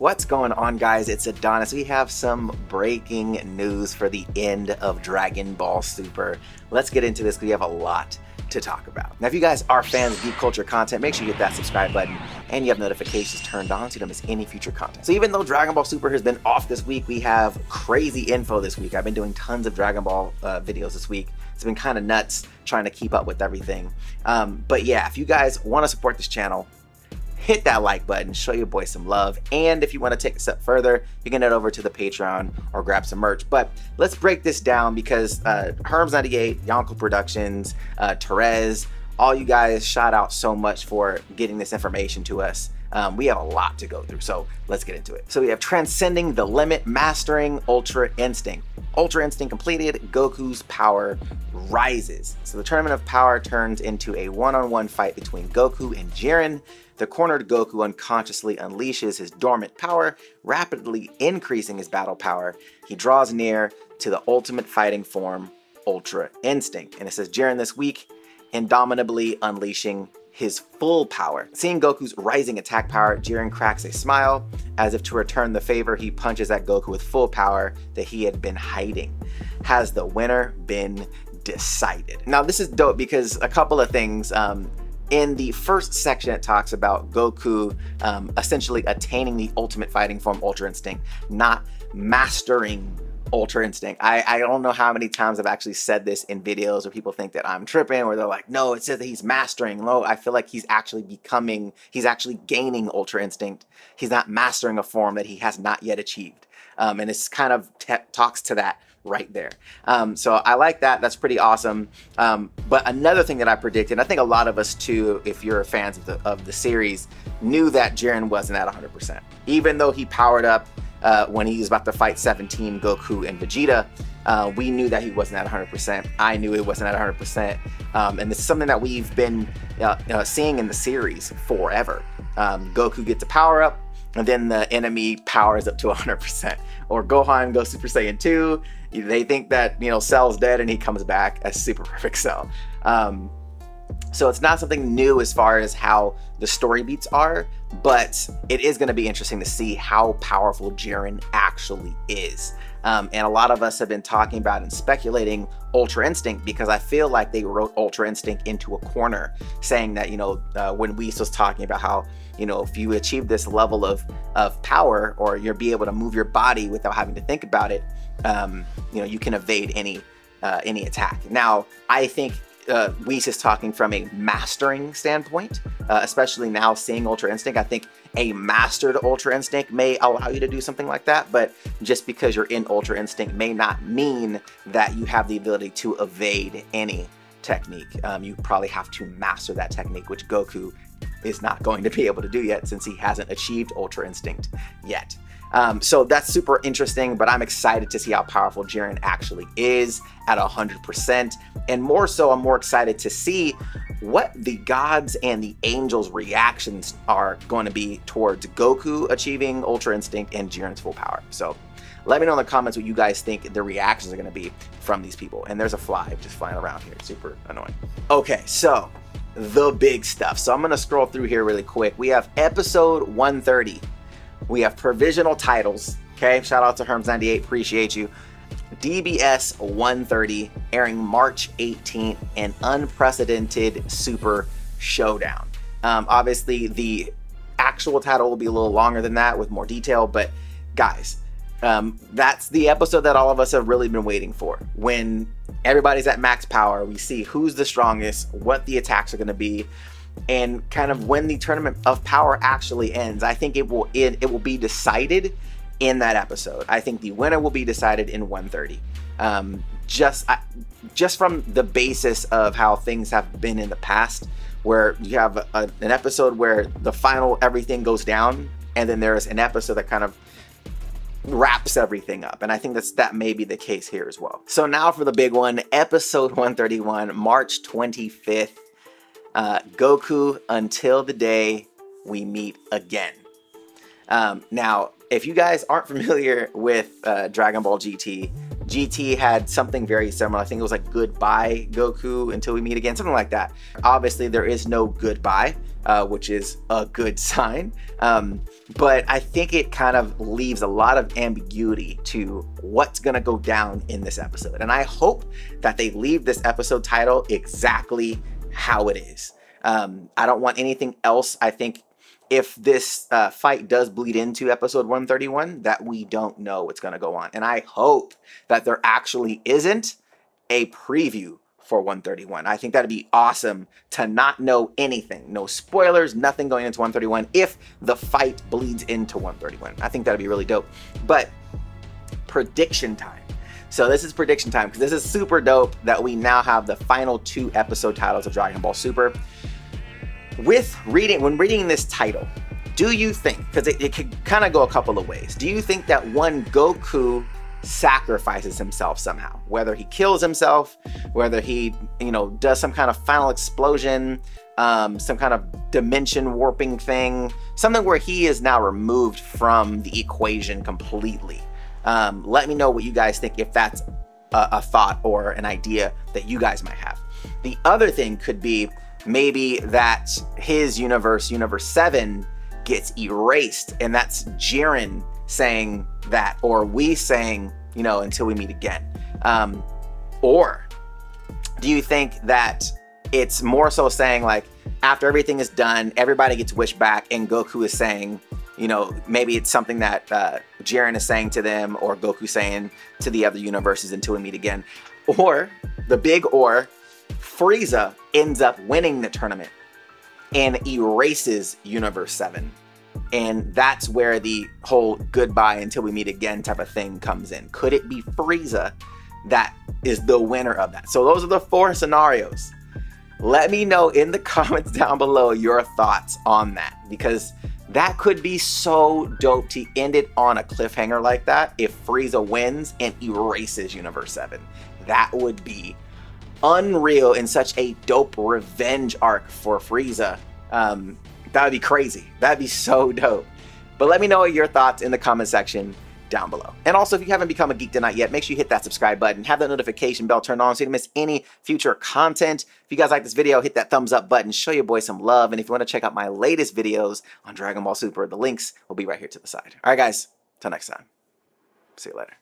What's going on, guys? It's Adonis. We have some breaking news for the end of Dragon Ball Super. Let's get into this because we have a lot to talk about. Now, if you guys are fans of geek culture content, make sure you hit that subscribe button and you have notifications turned on so you don't miss any future content. So even though Dragon Ball Super has been off this week, we have crazy info this week. I've been doing tons of Dragon Ball videos this week. It's been kind of nuts trying to keep up with everything. But yeah, if you guys want to support this channel, hit that like button, show your boy some love, and if you want to take a step further, you can head over to the Patreon or grab some merch. But let's break this down because Herms98, Yonko Productions, Therese, all you guys shout out so much for getting this information to us. We have a lot to go through, so let's get into it. So we have Transcending the Limit, Mastering Ultra Instinct. Ultra Instinct completed, Goku's power rises. So the Tournament of Power turns into a one-on-one fight between Goku and Jiren. The cornered Goku unconsciously unleashes his dormant power, rapidly increasing his battle power. He draws near to the ultimate fighting form, Ultra Instinct. And it says Jiren this week, indomitably unleashing his full power. Seeing Goku's rising attack power, Jiren cracks a smile. As if to return the favor, he punches at Goku with full power that he had been hiding. Has the winner been decided? Now this is dope because a couple of things. In the first section, it talks about Goku essentially attaining the ultimate fighting form, Ultra Instinct, not mastering Ultra Instinct. I don't know how many times I've actually said this in videos where people think that I'm tripping, or they're like, no, it says that he's mastering. No, I feel like he's actually gaining Ultra Instinct. He's not mastering a form that he has not yet achieved. And it's kind of talks to that right there. So I like that. That's pretty awesome. But another thing that I predicted, I think a lot of us too, if you're fans of the series, knew that Jiren wasn't at 100%. Even though he powered up when he was about to fight 17, Goku and Vegeta, we knew that he wasn't at 100%. I knew it wasn't at 100%. And this is something that we've been seeing in the series forever. Goku gets a power up, and then the enemy powers up to 100%. Or Gohan goes Super Saiyan 2. They think that, Cell's dead and he comes back as Super Perfect Cell. So it's not something new as far as how the story beats are, but it is going to be interesting to see how powerful Jiren actually is. And a lot of us have been talking about and speculating Ultra Instinct because I feel like they wrote Ultra Instinct into a corner, saying that, when Whis was talking about how, if you achieve this level of power, or you'll be able to move your body without having to think about it, you can evade any attack. Now, I think Whis is talking from a mastering standpoint, especially now seeing Ultra Instinct. I think a mastered Ultra Instinct may allow you to do something like that, but just because you're in Ultra Instinct may not mean that you have the ability to evade any technique. You probably have to master that technique, which Goku is not going to be able to do yet since he hasn't achieved Ultra Instinct yet. So that's super interesting, but I'm excited to see how powerful Jiren actually is at 100%. And more so, I'm more excited to see what the gods and the angels' reactions are going to be towards Goku achieving Ultra Instinct and Jiren's full power. So let me know in the comments what you guys think the reactions are going to be from these people. And there's a fly just flying around here. Super annoying. Okay, so the big stuff. So I'm going to scroll through here really quick. We have episode 130. We have Provisional Titles. Okay, shout out to Herms98. Appreciate you. DBS 130 airing March 18th, an unprecedented Super Showdown. Obviously, the actual title will be a little longer than that with more detail, but guys, that's the episode that all of us have really been waiting for. When everybody's at max power, we see who's the strongest, what the attacks are going to be, and kind of when the Tournament of Power actually ends. I think it will be decided in that episode. I think the winner will be decided in 130. Just from the basis of how things have been in the past, where you have an episode where the final everything goes down, and then there's an episode that kind of wraps everything up. And I think that may be the case here as well. So now for the big one, episode 131, March 25th. Goku, until the day we meet again. Now, if you guys aren't familiar with Dragon Ball GT, GT had something very similar. I think it was like goodbye Goku until we meet again, something like that. Obviously there is no goodbye, which is a good sign. But I think it kind of leaves a lot of ambiguity to what's gonna go down in this episode. And I hope that they leave this episode title exactly how it is. I don't want anything else. I think if this fight does bleed into episode 131, that we don't know what's going to go on. And I hope that there actually isn't a preview for 131. I think that'd be awesome to not know anything. No spoilers, nothing going into 131 if the fight bleeds into 131. I think that'd be really dope. But prediction time. So this is prediction time because this is super dope that we now have the final 2 episode titles of Dragon Ball Super. When reading this title, do you think, because it could kind of go a couple of ways, do you think that one Goku sacrifices himself somehow? Whether he kills himself, whether he, does some kind of final explosion, some kind of dimension warping thing, something where he is now removed from the equation completely. Let me know what you guys think, if that's a thought or an idea that you guys might have. The other thing could be maybe that his universe, Universe 7, gets erased, and that's Jiren saying that, or we saying, until we meet again. Or do you think that it's more so saying, like, after everything is done, everybody gets wished back, and Goku is saying, maybe it's something that Jiren is saying to them, or Goku saying to the other universes until we meet again. Or, the big or, Frieza ends up winning the tournament and erases Universe 7. And that's where the whole goodbye until we meet again type of thing comes in. Could it be Frieza that is the winner of that? So those are the 4 scenarios. Let me know in the comments down below your thoughts on that, because that could be so dope to end it on a cliffhanger like that. If Frieza wins and erases Universe 7, that would be unreal and such a dope revenge arc for Frieza. That would be crazy. That'd be so dope. But let me know your thoughts in the comment section down below. And also, if you haven't become a Geek Tonight yet, make sure you hit that subscribe button, have that notification bell turned on so you don't miss any future content. If you guys like this video, hit that thumbs up button, show your boy some love. And if you want to check out my latest videos on Dragon Ball Super, the links will be right here to the side. All right, guys, till next time. See you later.